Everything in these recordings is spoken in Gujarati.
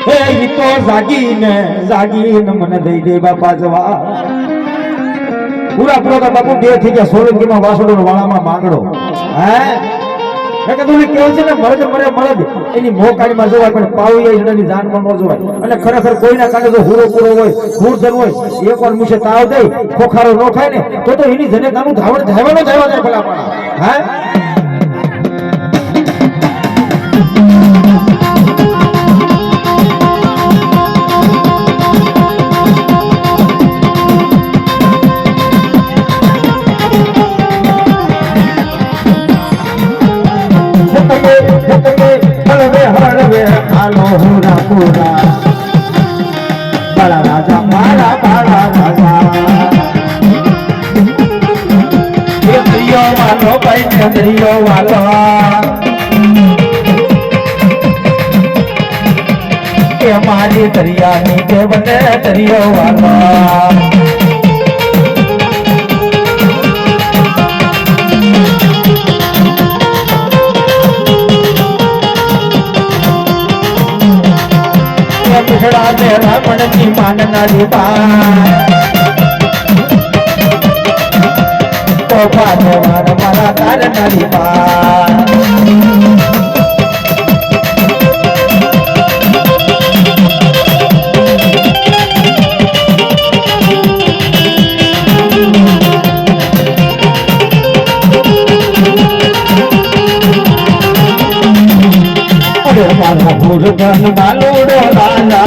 હે ઈ તો જાગીને મને દઈ દે બાપા જવા પૂરા પૂરા બાપુ બે થઈ ગયા સોલંકીમાં વાસણો વાળામાં માંગડો હે કે તું કેવું છે ને મરદ મરે એની મોકાણીમાં જોવાય પણ પાવી એની જાનમાં ન જોવાય અને ખરેખર કોઈના કાંડે જો હુરો પૂરો હોય હુરધન હોય એકવાર મુશે તાવ દે ખોખારો ન ખાય ને તો એની જનેતાનું ધાવણ ધાવવાનો જાય ભલા પણ હે बड़ा राजा मारा बड़ा राजा ये दरियो वालो भाई दरियो वालो ये हमारी दरिया नीचे बने दरियो वालो पिछड़ा तेरा मन की मानना दीपा तो पाने वाला मारा तारना दीपा ભૂરધન બાલુડો રાજા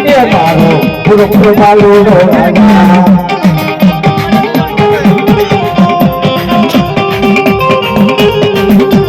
એ મારો ભૂરધન બાલુડો રાજા